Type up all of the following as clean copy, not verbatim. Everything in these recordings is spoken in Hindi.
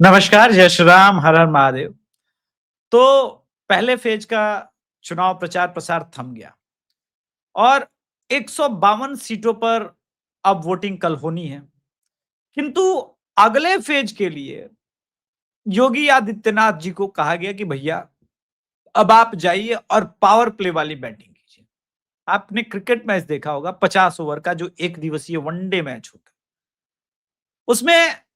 नमस्कार, जय श्री राम, हर हर महादेव। तो पहले फेज का चुनाव प्रचार-प्रसार थम गया और 152 सीटों पर अब वोटिंग कल होनी है। किंतु अगले फेज के लिए योगी आदित्यनाथ जी को कहा गया कि भैया अब आप जाइए और पावर प्ले वाली बैटिंग कीजिए। आपने क्रिकेट मैच देखा होगा 50 ओवर का जो एक दिवसीय वनडे मैच होता है। उसमें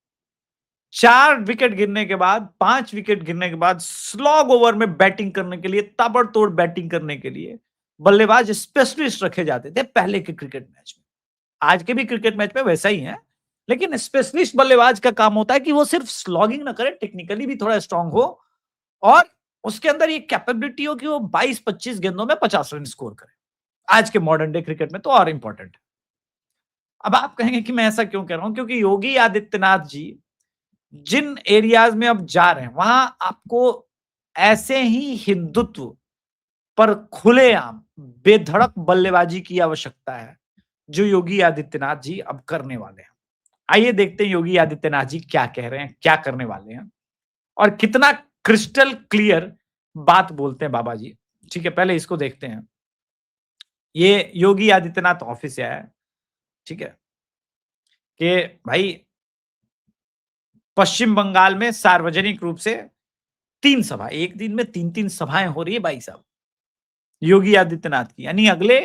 4 विकेट गिरने के बाद 5 विकेट गिरने के बाद स्लॉग ओवर में बैटिंग करने के लिए ताबड़तोड़ बैटिंग करने के लिए बल्लेबाज स्पेशलिस्ट रखे जाते थे पहले के क्रिकेट मैच में। आज के भी क्रिकेट मैच में वैसा ही है, लेकिन स्पेशलिस्ट बल्लेबाज का काम होता है कि वो सिर्फ स्लॉगिंग ना करे, टेक्निकली भी थोड़ा स्ट्रांग हो और उसके अंदर ये कैपेबिलिटी हो कि वो 22-25 गेंदों में 50 रन स्कोर करे। आज के मॉडर्न डे क्रिकेट में तो और इंपॉर्टेंट है। अब आप कहेंगे कि मैं ऐसा क्यों कह रहा हूं? क्योंकि योगी आदित्यनाथ जी जिन एरियाज में अब जा रहे हैं वहां आपको ऐसे ही हिंदुत्व पर खुलेआम बेधड़क बल्लेबाजी की आवश्यकता है जो योगी आदित्यनाथ जी अब करने वाले हैं। आइए देखते हैं योगी आदित्यनाथ जी क्या कह रहे हैं, क्या करने वाले हैं और कितना क्रिस्टल क्लियर बात बोलते हैं बाबा जी। ठीक है, पहले इसको देखते हैं। ये योगी आदित्यनाथ ऑफिस से आया है। ठीक है, कि भाई पश्चिम बंगाल में सार्वजनिक रूप से 3 सभा, एक दिन में 3-3 सभाएं हो रही है भाई साहब, योगी आदित्यनाथ की। यानी अगले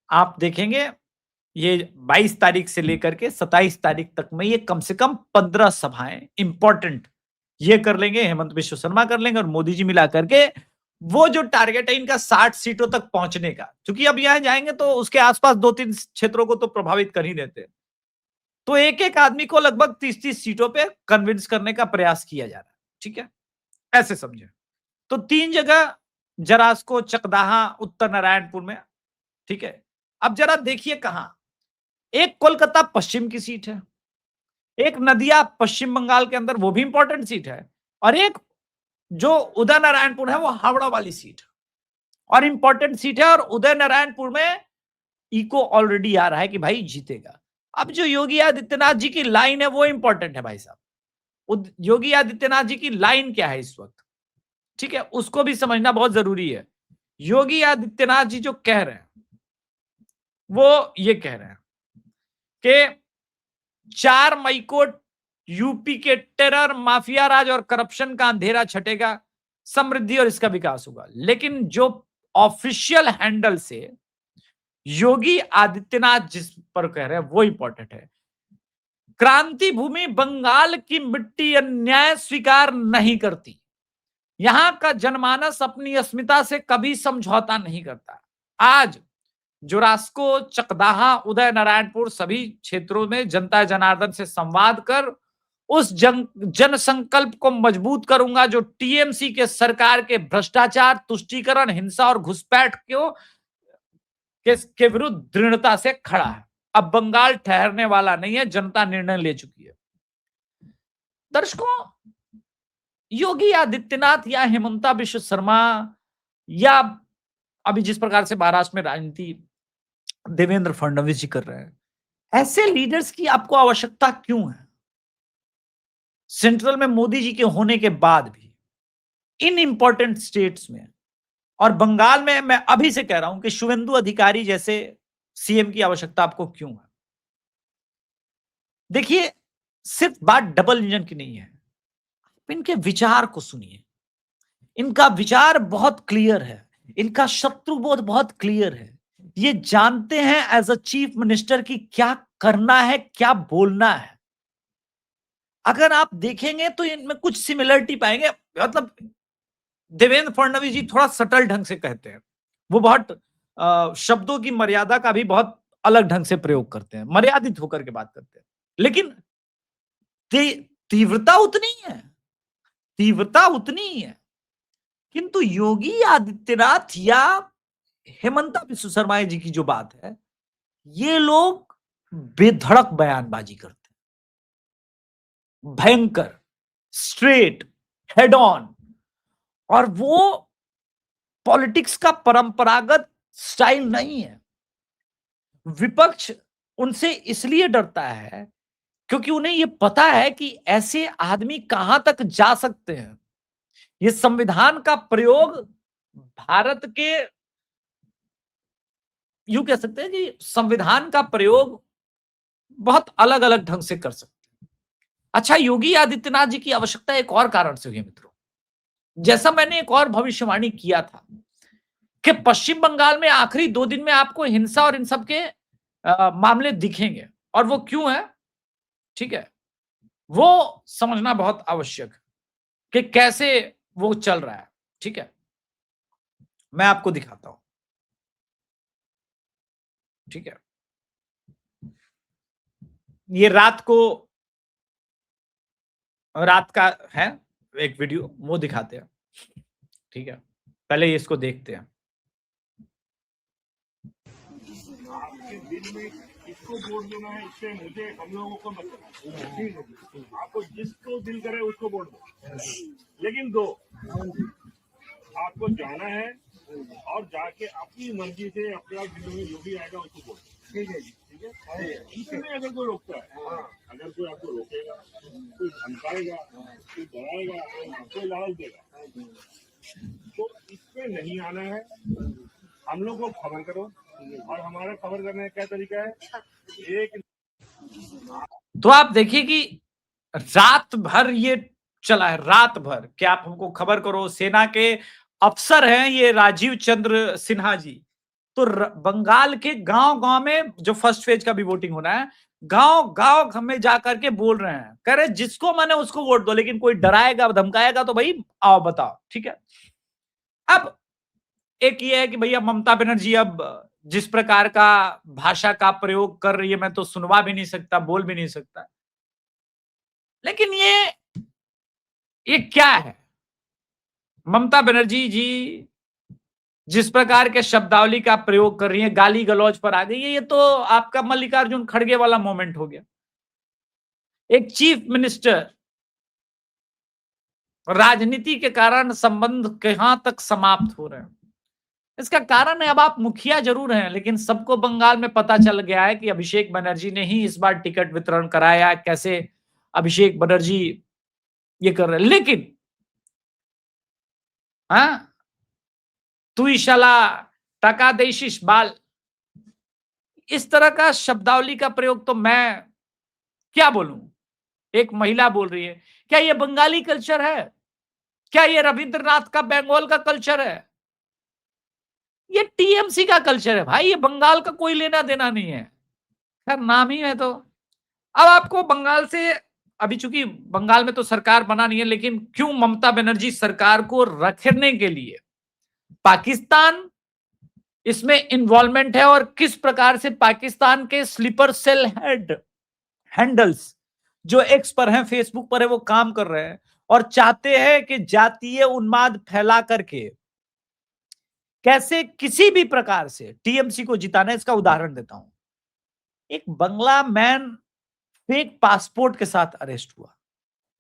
आप देखेंगे ये 22 तारीख से लेकर के 27 तारीख तक में ये कम से कम 15 सभाएं इंपॉर्टेंट ये कर लेंगे, हेमंत बिश्व शर्मा कर लेंगे और मोदी जी मिला करके वो जो टारगेट है इनका 60 सीटों तक पहुंचने का, क्योंकि अब यहां जाएंगे तो उसके आसपास 2-3 क्षेत्रों को तो प्रभावित कर ही देते हैं। तो एक-एक आदमी को लगभग 30-30 सीटों पे कन्विंस करने का प्रयास किया जा रहा है। ठीक है? ऐसे समझे। तो 3 जगह जरास्को, चकदाहा, उत्तर नारायणपुर में, ठीक है? अब जरा देखिए कहां, एक कोलकाता पश्चिम की सीट है, एक नदिया पश्चिम बंगाल के अंदर वो भी इंपॉर्टेंट सीट है और एक जो उदय नारायणपुर है वो हावड़ा वाली सीट है और इंपॉर्टेंट सीट है और उदय नारायणपुर में इको ऑलरेडी आ रहा है कि भाई जीतेगा। अब जो योगी आदित्यनाथ जी की लाइन है वो इंपॉर्टेंट है भाई साहब। योगी आदित्यनाथ जी की लाइन क्या है इस वक्त? ठीक है, उसको भी समझना बहुत जरूरी है। योगी आदित्यनाथ जी जो कह रहे हैं वो ये कह रहे हैं कि 4 मई को यूपी के टेरर, माफिया राज और करप्शन का अंधेरा छटेगा, समृद्धि और इसका विकास होगा। लेकिन जो ऑफिशियल हैंडल से योगी आदित्यनाथ जिस पर कह रहे हैं वो इंपॉर्टेंट है। क्रांति भूमि बंगाल की मिट्टी अन्याय स्वीकार नहीं करती। यहां का जनमानस अपनी अस्मिता से कभी समझौता नहीं करता। आज जोरास्को, चकदाहा, उदय नारायणपुर सभी क्षेत्रों में जनता जनार्दन से संवाद कर उस जन संकल्प को मजबूत करूंगा जो टीएमसी के सरकार के भ्रष्टाचार, तुष्टीकरण, हिंसा और घुसपैठ के विरुद्ध दृढ़ता से खड़ा है। अब बंगाल ठहरने वाला नहीं है, जनता निर्णय ले चुकी है। दर्शकों, योगी आदित्यनाथ या हेमंता बिश्व शर्मा या अभी जिस प्रकार से महाराष्ट्र में राजनीति देवेंद्र फडणवीस जी कर रहे हैं, ऐसे लीडर्स की आपको आवश्यकता क्यों है? सेंट्रल में मोदी जी के होने के बाद भी इन इंपॉर्टेंट स्टेट्स में और बंगाल में मैं अभी से कह रहा हूं कि शुवेंदु अधिकारी जैसे सीएम की आवश्यकता आपको क्यों है? देखिए, सिर्फ बात डबल इंजन की नहीं है। इनके विचार को सुनिए। इनका विचार बहुत क्लियर है, इनका शत्रुबोध बहुत क्लियर है। ये जानते हैं एज अ चीफ मिनिस्टर की क्या करना है, क्या बोलना है। अगर आप देखेंगे तो इनमें कुछ सिमिलरिटी पाएंगे। मतलब देवेंद्र फडणवीस जी थोड़ा सटल ढंग से कहते हैं, वो बहुत शब्दों की मर्यादा का भी बहुत अलग ढंग से प्रयोग करते हैं, मर्यादित होकर के बात करते हैं, लेकिन तीव्रता उतनी ही है, तीव्रता उतनी ही है। किंतु योगी आदित्यनाथ या हेमंता बिस्व शर्मा जी की जो बात है, ये लोग बेधड़क बयानबाजी करते हैं, भयंकर, स्ट्रेट, हेड ऑन। और वो पॉलिटिक्स का परंपरागत स्टाइल नहीं है। विपक्ष उनसे इसलिए डरता है क्योंकि उन्हें ये पता है कि ऐसे आदमी कहां तक जा सकते हैं। ये संविधान का प्रयोग भारत के, यूं कह सकते हैं कि संविधान का प्रयोग बहुत अलग अलग ढंग से कर सकते हैं। अच्छा, योगी आदित्यनाथ जी की आवश्यकता एक और कारण से हुई है मित्रों। जैसा मैंने एक और भविष्यवाणी किया था कि पश्चिम बंगाल में आखिरी 2 दिन में आपको हिंसा और इन सब के मामले दिखेंगे, और वो क्यों है, ठीक है, वो समझना बहुत आवश्यक है कि कैसे वो चल रहा है। ठीक है, मैं आपको दिखाता हूं। ठीक है, ये रात का है एक वीडियो, वो दिखाते हैं। ठीक है, पहले इसको देखते हैं। आपके दिल में किसको वोट देना है, इससे मुझे हम लोगों को मतलब आपको जिसको दिल करे उसको वोट दो, लेकिन दो आपको जाना है और जाके अपनी मर्जी से अपने दिल में जो भी आएगा उसको वोट। ठीक है जी, ठीक है। इसमें अगर कोई रोकता है, अगर कोई आपको रोकेगा, कोई धमकाएगा, कोई डराएगा, कोई लालच देगा, तो इसमें नहीं आना है। हम लोग को खबर करो, और हमारा खबर करने का क्या तरीका है, एक तो आप देखिए कि रात भर ये चला है, रात भर कि आप हमको खबर करो। सेना के अफसर हैं ये राजीव चंद्र सिन्हा जी, तो बंगाल के गांव गांव में जो फर्स्ट फेज का भी वोटिंग होना है, गांव गांव में जाकर के बोल रहे हैं, कह रहे जिसको मैंने उसको वोट दो, लेकिन कोई डराएगा धमकाएगा तो भाई आओ बताओ। ठीक है, अब एक ये है कि भैया ममता बनर्जी अब जिस प्रकार का भाषा का प्रयोग कर रही है, मैं तो सुनवा भी नहीं सकता, बोल भी नहीं सकता। लेकिन ये क्या है, ममता बनर्जी जी जिस प्रकार के शब्दावली का प्रयोग कर रही है, गाली गलौज पर आ गई है, ये तो आपका मल्लिकार्जुन खड़गे वाला मोमेंट हो गया। एक चीफ मिनिस्टर, राजनीति के कारण संबंध कहां तक समाप्त हो रहे हैं। इसका कारण है, अब आप मुखिया जरूर हैं, लेकिन सबको बंगाल में पता चल गया है कि अभिषेक बनर्जी ने ही इस बार टिकट वितरण कराया। कैसे अभिषेक बनर्जी ये कर रहे हैं, लेकिन हाँ, तू इशाला टका देशिश बाल, इस तरह का शब्दावली का प्रयोग तो मैं क्या बोलूं। एक महिला बोल रही है, क्या ये बंगाली कल्चर है? क्या ये रविंद्रनाथ का बंगाल का कल्चर है? ये टीएमसी का कल्चर है भाई, ये बंगाल का कोई लेना देना नहीं है। खैर, नाम ही है तो। अब आपको बंगाल से, अभी चूंकि बंगाल में तो सरकार बना नहीं है, लेकिन क्यों ममता बनर्जी सरकार को रखने के लिए पाकिस्तान इसमें इन्वॉल्वमेंट है, और किस प्रकार से पाकिस्तान के स्लीपर सेल हैंडल्स जो एक्स पर हैं, फेसबुक पर है, वो काम कर रहे हैं और चाहते हैं कि जातीय उन्माद फैला करके कैसे किसी भी प्रकार से टीएमसी को जिताना है। इसका उदाहरण देता हूं, एक बंगला मैन फेक पासपोर्ट के साथ अरेस्ट हुआ,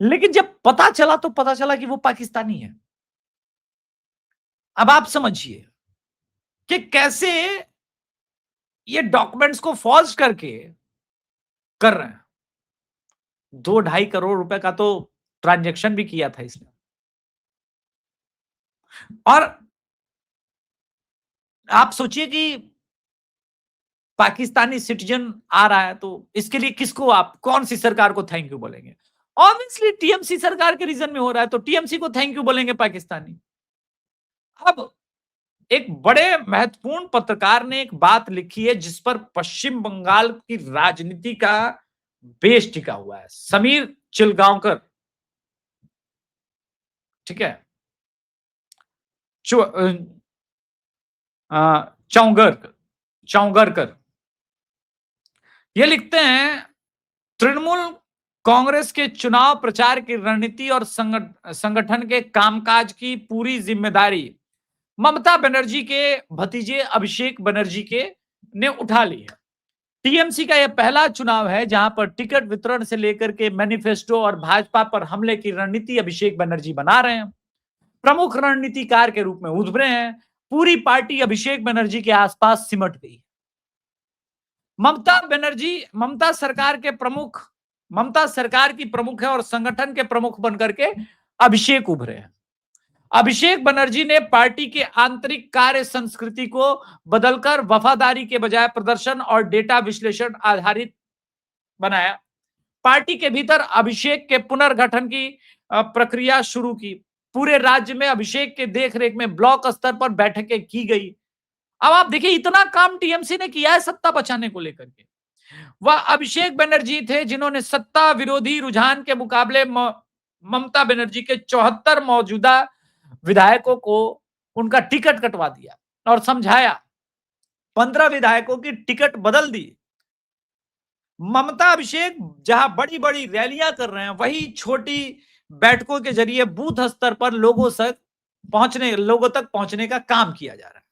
लेकिन जब पता चला तो पता चला कि वो पाकिस्तानी है। अब आप समझिए कि कैसे ये डॉक्यूमेंट्स को फॉल्स करके कर रहे हैं। 2-2.5 करोड़ रुपए का तो ट्रांजैक्शन भी किया था इसने। और आप सोचिए कि पाकिस्तानी सिटीजन आ रहा है, तो इसके लिए किसको, आप कौन सी सरकार को थैंक यू बोलेंगे? ऑब्वियसली टीएमसी सरकार के रीजन में हो रहा है, तो टीएमसी को थैंक यू बोलेंगे पाकिस्तानी। अब एक बड़े महत्वपूर्ण पत्रकार ने एक बात लिखी है जिस पर पश्चिम बंगाल की राजनीति का बेस टिका हुआ है। समीर चिलगांवकर, ठीक है, चौंगरकर ये लिखते हैं, तृणमूल कांग्रेस के चुनाव प्रचार की रणनीति और संगठन के कामकाज की पूरी जिम्मेदारी ममता बनर्जी के भतीजे अभिषेक बनर्जी के ने उठा ली है। टीएमसी का यह पहला चुनाव है जहां पर टिकट वितरण से लेकर के मैनिफेस्टो और भाजपा पर हमले की रणनीति अभिषेक बनर्जी बना रहे हैं, प्रमुख रणनीतिकार के रूप में उभरे हैं। पूरी पार्टी अभिषेक बनर्जी के आसपास सिमट गई। ममता सरकार के प्रमुख ममता सरकार की प्रमुख है और संगठन के प्रमुख बनकर के अभिषेक उभरे हैं। अभिषेक बनर्जी ने पार्टी के आंतरिक कार्य संस्कृति को बदलकर वफादारी के बजाय प्रदर्शन और डेटा विश्लेषण आधारित बनाया। पार्टी के भीतर अभिषेक के पुनर्गठन की प्रक्रिया शुरू की। पूरे राज्य में अभिषेक के देखरेख में ब्लॉक स्तर पर बैठकें की गई। अब आप देखिए इतना काम टीएमसी ने किया है सत्ता बचाने को लेकर के। वह अभिषेक बनर्जी थे जिन्होंने सत्ता विरोधी रुझान के मुकाबले ममता बनर्जी के 74 मौजूदा विधायकों को उनका टिकट कटवा दिया और समझाया। 15 विधायकों की टिकट बदल दी। ममता अभिषेक जहां बड़ी बड़ी रैलियां कर रहे हैं, वही छोटी बैठकों के जरिए बूथ स्तर पर लोगों तक पहुंचने का काम किया जा रहा है,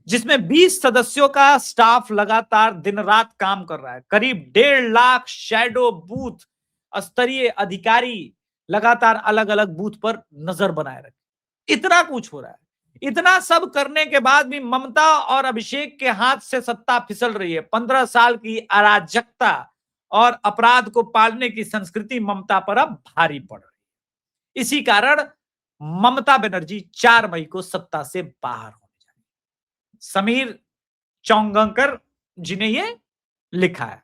जिसमें 20 सदस्यों का स्टाफ लगातार दिन रात काम कर रहा है। करीब 1.5 लाख शैडो बूथ स्तरीय अधिकारी लगातार अलग अलग बूथ पर नजर बनाए रखे। इतना कुछ हो रहा है। इतना सब करने के बाद भी ममता और अभिषेक के हाथ से सत्ता फिसल रही है। 15 साल की अराजकता और अपराध को पालने की संस्कृति ममता पर अब भारी पड़ रही है। इसी कारण ममता बनर्जी 4 मई को सत्ता से बाहर होने जा रही है। समीर चौंगकर जी ने ये लिखा है।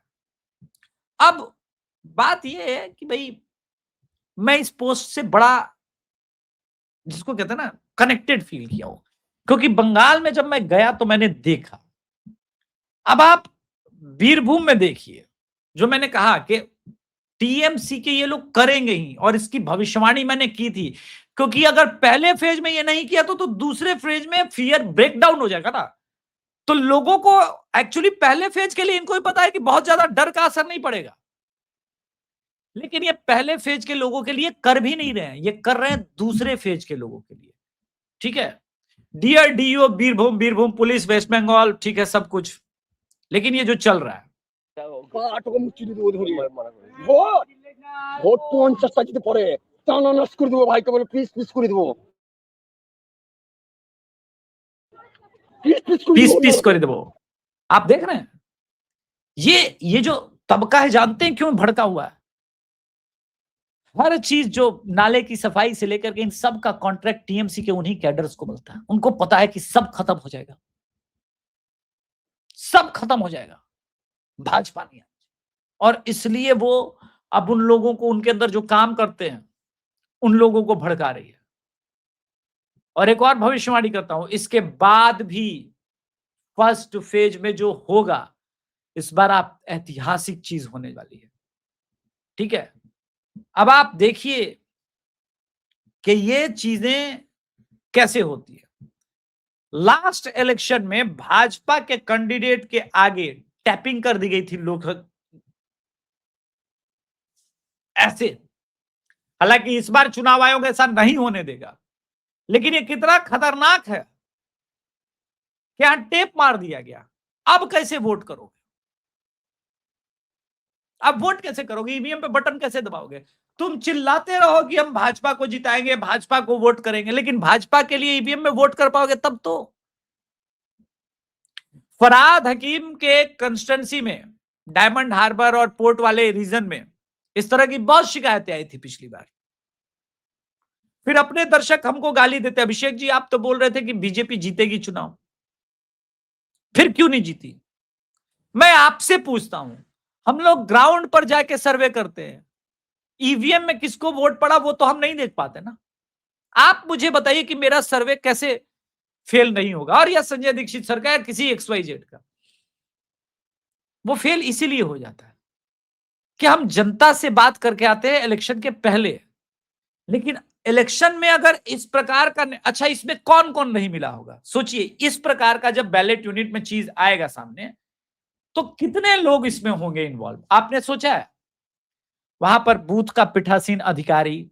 अब बात यह है कि भाई मैं इस पोस्ट से बड़ा, जिसको कहते हैं ना, कनेक्टेड फील किया हूं, क्योंकि बंगाल में जब मैं गया तो मैंने देखा। अब आप बीरभूम में देखिए, जो मैंने कहा कि टीएमसी के ये लोग करेंगे ही, और इसकी भविष्यवाणी मैंने की थी, क्योंकि अगर पहले फेज में ये नहीं किया तो दूसरे फेज में फियर ब्रेकडाउन हो जाएगा ना। तो लोगों को एक्चुअली पहले फेज के लिए इनको ही पता है कि बहुत ज्यादा डर का असर नहीं पड़ेगा, लेकिन ये पहले फेज के लोगों के लिए कर भी नहीं रहे हैं, ये कर रहे हैं दूसरे फेज के लोगों के लिए। ठीक है, dear DO Birbhum police west Bengal, ठीक है सब कुछ, लेकिन ये जो चल रहा है ভোট 50টা যদি পরে টানানাস করে দেবো ভাইকে, বলে পিস করে দেবো, पीस कर देवो। आप देख रहे हैं ये जो तबका है, जानते हैं क्यों भड़का हुआ है? हर चीज जो नाले की सफाई से लेकर के इन सब का कॉन्ट्रैक्ट टीएमसी के उन्हीं कैडर्स को मिलता है। उनको पता है कि सब खत्म हो जाएगा, सब खत्म हो जाएगा भाजपा नहीं, और इसलिए वो अब उन लोगों को, उनके अंदर जो काम करते हैं उन लोगों को भड़का रही है। और एक और भविष्यवाणी करता हूं, इसके बाद भी फर्स्ट फेज में जो होगा, इस बार आप ऐतिहासिक चीज होने वाली है। ठीक है, अब आप देखिए कि ये चीजें कैसे होती है। लास्ट इलेक्शन में भाजपा के कैंडिडेट के आगे टैपिंग कर दी गई थी लोग ऐसे। हालांकि इस बार चुनाव आयोग ऐसा नहीं होने देगा, लेकिन ये कितना खतरनाक है कि यहां टेप मार दिया गया। अब कैसे वोट करोगे? अब वोट कैसे करोगे? ईवीएम पे बटन कैसे दबाओगे? तुम चिल्लाते रहो कि हम भाजपा को जिताएंगे, भाजपा को वोट करेंगे, लेकिन भाजपा के लिए ईवीएम में वोट कर पाओगे तब तो। फरहाद हकीम के कंस्टिट्यूंसी में, डायमंड हार्बर और पोर्ट वाले रीजन में इस तरह की बहुत शिकायतें आई थी पिछली बार। फिर अपने दर्शक हमको गाली देते, अभिषेक जी आप तो बोल रहे थे कि बीजेपी जीतेगी चुनाव, फिर क्यों नहीं जीती? मैं आपसे पूछता हूं, हम लोग ग्राउंड पर जाके सर्वे करते हैं, ईवीएम में किसको वोट पड़ा वो तो हम नहीं देख पाते ना। आप मुझे बताइए कि मेरा सर्वे कैसे फेल नहीं होगा? और यह संजय दीक्षित सरकार किसी XYZ का, वो फेल इसीलिए हो जाता है कि हम जनता से बात करके आते हैं इलेक्शन के पहले, लेकिन इलेक्शन में अगर इस प्रकार का, अच्छा इसमें कौन कौन नहीं मिला होगा? सोचिए, इस प्रकार का जब बैलेट यूनिट में चीज आएगा सामने, तो कितने लोग इसमें होंगे इन्वॉल्व? आपने सोचा है? वहां पर बूथ का पीठासीन अधिकारी,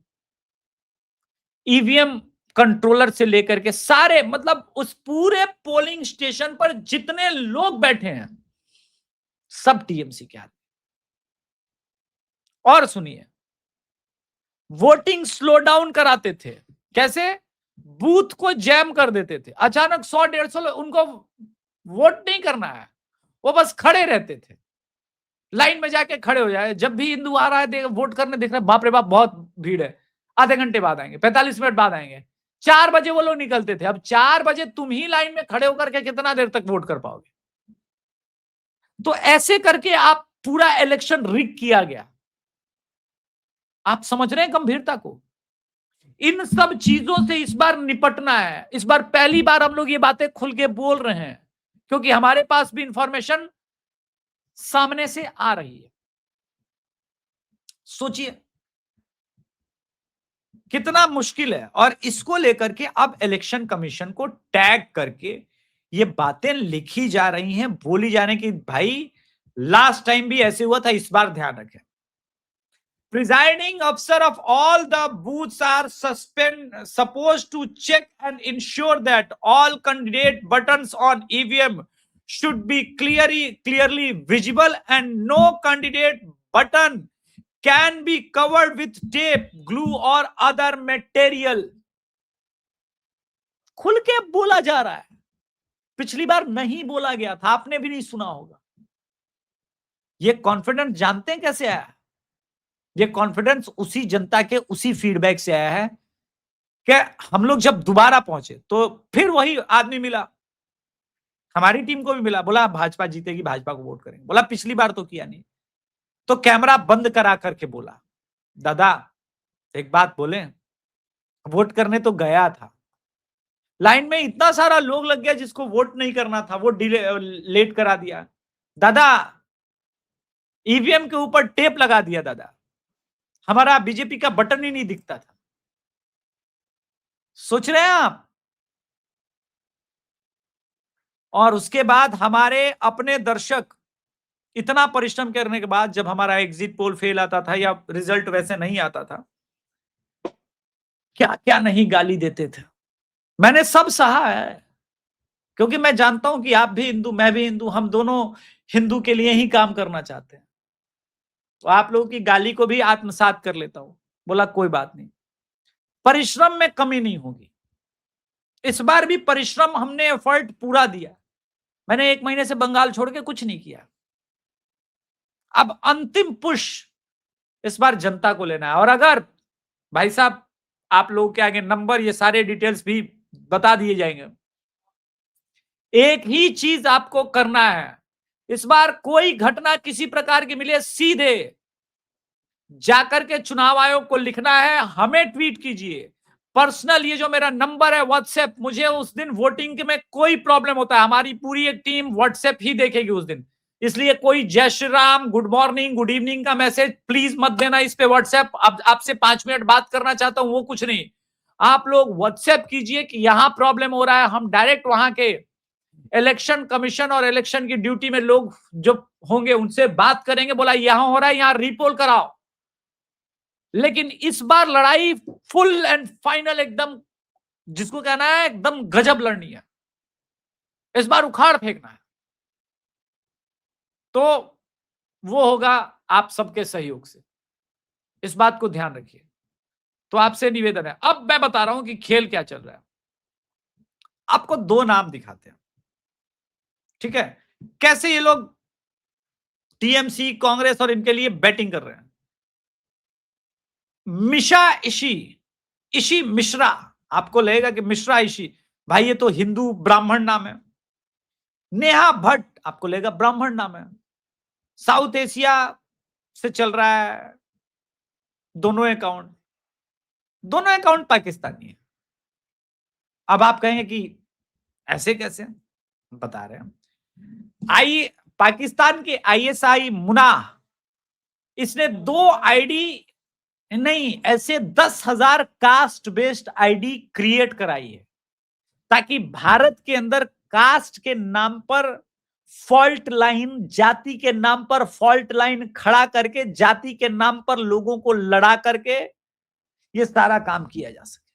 ईवीएम कंट्रोलर से लेकर के सारे, मतलब उस पूरे पोलिंग स्टेशन पर जितने लोग बैठे हैं सब टीएमसी के आदमी। और सुनिए, वोटिंग स्लो डाउन कराते थे। कैसे? बूथ को जैम कर देते थे। अचानक 100-150 लोग, उनको वोट नहीं करना है, वो बस खड़े रहते थे। लाइन में जाके खड़े हो जाए, जब भी हिंदू आ रहा है वोट करने, देख रहे बाप रे बाप बहुत भीड़ है, आधे घंटे बाद आएंगे, 45 मिनट बाद आएंगे। 4 बजे वो लोग निकलते थे, अब 4 बजे तुम ही लाइन में खड़े होकर के कितना देर तक वोट कर पाओगे? तो ऐसे करके आप पूरा इलेक्शन रिग किया गया। आप समझ रहे हैं गंभीरता को? इन सब चीजों से इस बार निपटना है। इस बार पहली बार हम लोग ये बातें खुल के बोल रहे हैं, क्योंकि हमारे पास भी इंफॉर्मेशन सामने से आ रही है। सोचिए कितना मुश्किल है, और इसको लेकर के अब इलेक्शन कमीशन को टैग करके ये बातें लिखी जा रही हैं, बोली जा रही कि भाई लास्ट टाइम भी ऐसे हुआ था, इस बार ध्यान रखें। Presiding officer of all the booths are supposed to check and ensure that all candidate buttons on EVM should be clearly visible and no candidate button can be covered with tape, glue or other material. खुल के बोला जा रहा है, पिछली बार नहीं बोला गया था, आपने भी नहीं सुना होगा। ये कॉन्फिडेंस जानते हैं कैसे आया? ये कॉन्फिडेंस उसी जनता के उसी फीडबैक से आया है कि हम लोग जब दोबारा पहुंचे तो फिर वही आदमी मिला, हमारी टीम को भी मिला, बोला भाजपा जीतेगी, भाजपा को वोट करेंगे। बोला पिछली बार तो किया नहीं, तो कैमरा बंद करा करके बोला, दादा एक बात बोले, वोट करने तो गया था, लाइन में इतना सारा लोग लग गया जिसको वोट नहीं करना था, वो लेट करा दिया दादा, ईवीएम के ऊपर टेप लगा दिया दादा, हमारा बीजेपी का बटन ही नहीं दिखता था। सोच रहे हैं आप? और उसके बाद हमारे अपने दर्शक इतना परिश्रम करने के बाद जब हमारा एग्जिट पोल फेल आता था या रिजल्ट वैसे नहीं आता था, क्या क्या नहीं गाली देते थे। मैंने सब सहा है, क्योंकि मैं जानता हूं कि आप भी हिंदू, मैं भी हिंदू, हम दोनों हिंदू के लिए ही काम करना चाहते हैं। तो आप लोगों की गाली को भी आत्मसात कर लेता हूं। बोला कोई बात नहीं, परिश्रम में कमी नहीं होगी। इस बार भी परिश्रम, हमने एफर्ट पूरा दिया। मैंने 1 महीने से बंगाल छोड़ के कुछ नहीं किया। अब अंतिम पुश इस बार जनता को लेना है। और अगर भाई साहब आप लोगों के आगे नंबर, ये सारे डिटेल्स भी बता दिए जाएंगे। एक ही चीज आपको करना है, इस बार कोई घटना किसी प्रकार की मिले, सीधे जाकर के चुनाव आयोग को लिखना है, हमें ट्वीट कीजिए पर्सनल, ये जो मेरा नंबर है व्हाट्सएप, मुझे उस दिन वोटिंग के में कोई प्रॉब्लम होता है, हमारी पूरी एक टीम व्हाट्सएप ही देखेगी उस दिन। इसलिए कोई जय Shri Ram, good morning, good evening का मैसेज प्लीज मत देना इस पे व्हाट्सएप। अब आपसे 5 मिनट बात करना चाहता हूं, वो कुछ नहीं। आप लोग व्हाट्सएप कीजिए कि यहां प्रॉब्लम हो रहा है, हम डायरेक्ट वहां के इलेक्शन कमीशन और इलेक्शन की ड्यूटी में लोग जो होंगे उनसे बात करेंगे, बोला यहां हो रहा है, यहां रिपोल कराओ। लेकिन इस बार लड़ाई फुल एंड फाइनल, एकदम जिसको कहना है एकदम गजब लड़नी है, इस बार उखाड़ फेंकना है। तो वो होगा आप सबके सहयोग से, इस बात को ध्यान रखिए। तो आपसे निवेदन है, अब मैं बता रहा हूं कि खेल क्या चल रहा है। आपको 2 नाम दिखाते हैं, ठीक है, कैसे ये लोग टीएमसी, कांग्रेस और इनके लिए बैटिंग कर रहे हैं। मिशा इशी मिश्रा, आपको लगेगा कि मिश्रा इशी, भाई ये तो हिंदू ब्राह्मण नाम है। नेहा भट्ट, आपको लगेगा ब्राह्मण नाम है। साउथ एशिया से चल रहा है, दोनों अकाउंट पाकिस्तानी है। अब आप कहेंगे कि ऐसे कैसे, बता रहे हैं। पाकिस्तान के आईएसआई मुना, इसने 2 आईडी नहीं, ऐसे 10,000 कास्ट बेस्ड आईडी क्रिएट कराई है, ताकि भारत के अंदर कास्ट के नाम पर फॉल्ट लाइन, जाति के नाम पर फॉल्ट लाइन खड़ा करके, जाति के नाम पर लोगों को लड़ा करके ये सारा काम किया जा सके।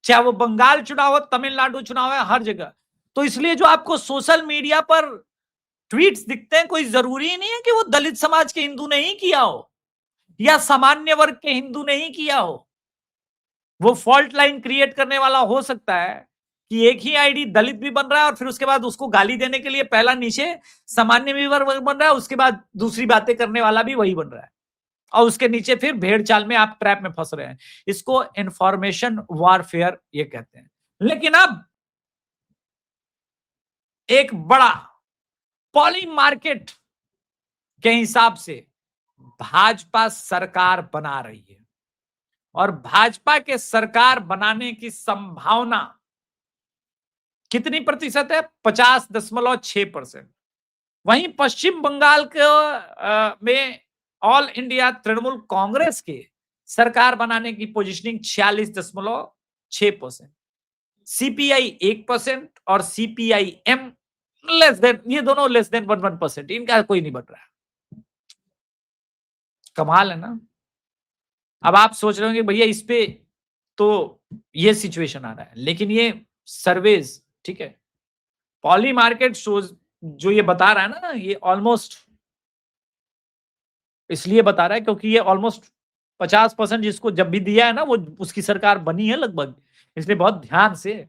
चाहे वो बंगाल चुनाव हो, तमिलनाडु चुनाव है, हर जगह। तो इसलिए जो आपको सोशल मीडिया पर ट्वीट्स दिखते हैं, कोई जरूरी नहीं है कि वो दलित समाज के हिंदू ने ही किया हो या सामान्य वर्ग के हिंदू ने ही किया हो। वो फॉल्ट लाइन क्रिएट करने वाला हो सकता है कि एक ही आईडी दलित भी बन रहा है और फिर उसके बाद उसको गाली देने के लिए पहला नीचे सामान्य भी बन रहा है, उसके बाद दूसरी बातें करने वाला भी वही बन रहा है, और उसके नीचे फिर भेड़ चाल में आप ट्रैप में फंस रहे हैं। इसको इंफॉर्मेशन वॉरफेयर ये कहते हैं। लेकिन अब एक बड़ा पॉली मार्केट के हिसाब से भाजपा सरकार बना रही है, और भाजपा के सरकार बनाने की संभावना कितनी प्रतिशत है? 50.6%। वहीं पश्चिम बंगाल के में ऑल इंडिया तृणमूल कांग्रेस के सरकार बनाने की पोजीशनिंग 46.6%, सीपीआई 1% और सीपीआईएम लेस देन, ये दोनों लेस देन 1%, इनका कोई नहीं बन रहा है। कमाल है ना। अब आप सोच रहे होंगे भैया इस पे तो ये सिचुएशन आ रहा है, लेकिन ये सर्वेज, ठीक है, पॉली मार्केट शोज जो ये बता रहा है ना, ये ऑलमोस्ट इसलिए बता रहा है क्योंकि ये ऑलमोस्ट 50% जिसको जब भी दिया है ना वो उसकी सरकार बनी है लगभग, इसलिए बहुत ध्यान से।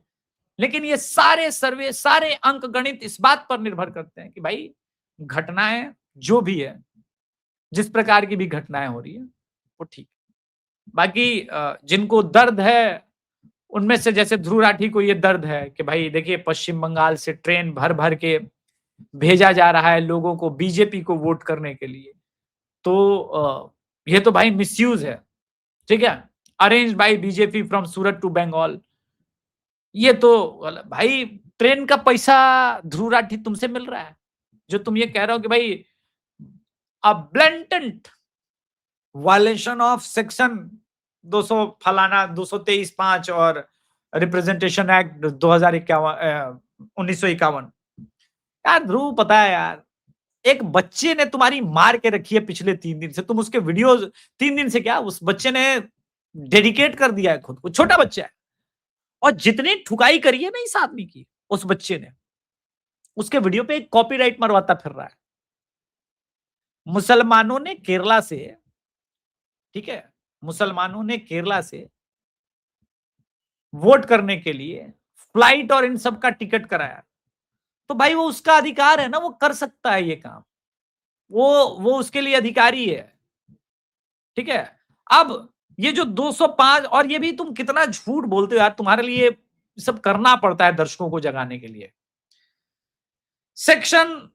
लेकिन ये सारे सर्वे, सारे अंक गणित इस बात पर निर्भर करते हैं कि भाई घटनाएं जो भी है, जिस प्रकार की भी घटनाएं हो रही है वो ठीक है। बाकी जिनको दर्द है उनमें से जैसे ध्रुव राठी को ये दर्द है कि भाई देखिए पश्चिम बंगाल से ट्रेन भर भर के भेजा जा रहा है लोगों को बीजेपी को वोट करने के लिए, तो ये तो भाई मिसयूज है, ठीक है, arrange by BJP from Surat to Bengal. ये तो भाई ट्रेन का पैसा ध्रुव राठी तुमसे मिल रहा है, जो तुम ये कह रहे हो कि भाई अ ब्लेंटेंट वायलेशन ऑफ सेक्शन 200 फलाना 223(5) और रिप्रेजेंटेशन एक्ट 1951। यार ध्रुव, पता है यार, एक बच्चे ने तुम्हारी मार के रखी है पिछले 3 दिन से, तुम उसके वीडियोस 3 दिन से, क्या उस बच्चे ने डेडिकेट कर दिया है खुद को, छोटा बच्चा है, और जितनी ठुकाई करी है ना इस आदमी की उस बच्चे ने, उसके वीडियो पे एक कॉपीराइट मरवाता फिर रहा है। मुसलमानों ने केरला से, ठीक है, मुसलमानों ने केरला से वोट करने के लिए फ्लाइट और इन सब का टिकट कराया, तो भाई वो उसका अधिकार है ना, वो कर सकता है ये काम, वो उसके लिए अधिकारी है, ठीक है। अब ये जो 205, और ये भी तुम कितना झूठ बोलते हो यार, तुम्हारे लिए सब करना पड़ता है दर्शकों को जगाने के लिए। Section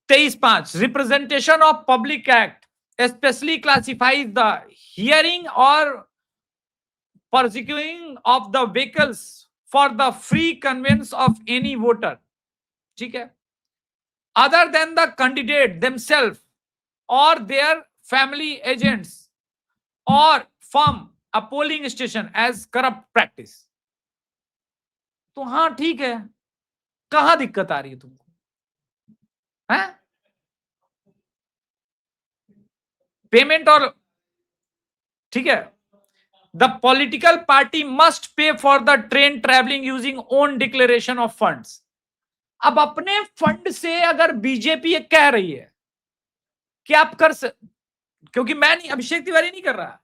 23(5) representation of public act specially classifies the hearing और prosecuting of the vehicles for the free conveyance of any voter, ठीक है, other than the candidate themselves और देयर फैमिली एजेंट्स और from a polling station as corrupt practice. तो हाँ ठीक है, कहां दिक्कत आ रही है तुमको, है? पेमेंट और, ठीक है, the political party must pay for the train travelling using own declaration of funds. अब अपने फंड से अगर बीजेपी ये कह रही है कि आप कर क्योंकि मैं नहीं, अभिषेक तिवारी नहीं कर रहा,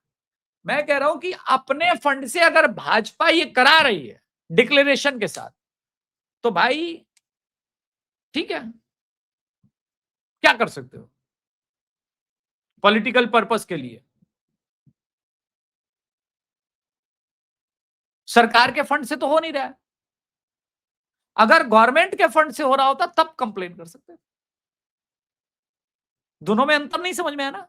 मैं कह रहा हूं कि अपने फंड से अगर भाजपा ये करा रही है डिक्लेरेशन के साथ, तो भाई ठीक है, क्या कर सकते हो पॉलिटिकल पर्पस के लिए। सरकार के फंड से तो हो नहीं रहा है, अगर गवर्नमेंट के फंड से हो रहा होता तब कंप्लेन कर सकते। दोनों में अंतर नहीं समझ में है ना।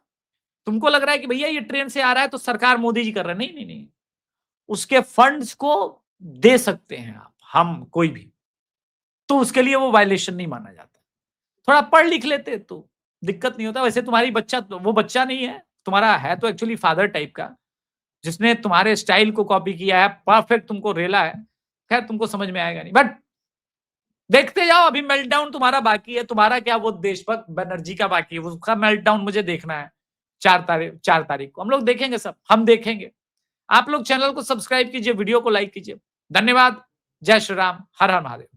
तुमको लग रहा है कि भैया ये ट्रेन से आ रहा है तो सरकार मोदी जी कर रहे हैं, नहीं नहीं नहीं, उसके फंड्स को दे सकते हैं आप, हम कोई भी, तो उसके लिए वो वायलेशन नहीं माना जाता। थोड़ा पढ़ लिख लेते तो दिक्कत नहीं होता। वैसे तुम्हारी बच्चा, वो बच्चा नहीं है तुम्हारा, है तो एक्चुअली फादर टाइप का, जिसने तुम्हारे स्टाइल को कॉपी किया है, परफेक्ट तुमको रेला है। खैर तुमको समझ में आएगा नहीं, बट देखते जाओ, अभी मेल्टडाउन तुम्हारा बाकी है। तुम्हारा क्या, वो देशभक्त बनर्जी का बाकी है, उसका मेल्टडाउन मुझे देखना है 4 तारीख को। हम लोग देखेंगे, सब हम देखेंगे। आप लोग चैनल को सब्सक्राइब कीजिए, वीडियो को लाइक कीजिए। धन्यवाद। जय श्री राम, हर हर महादेव।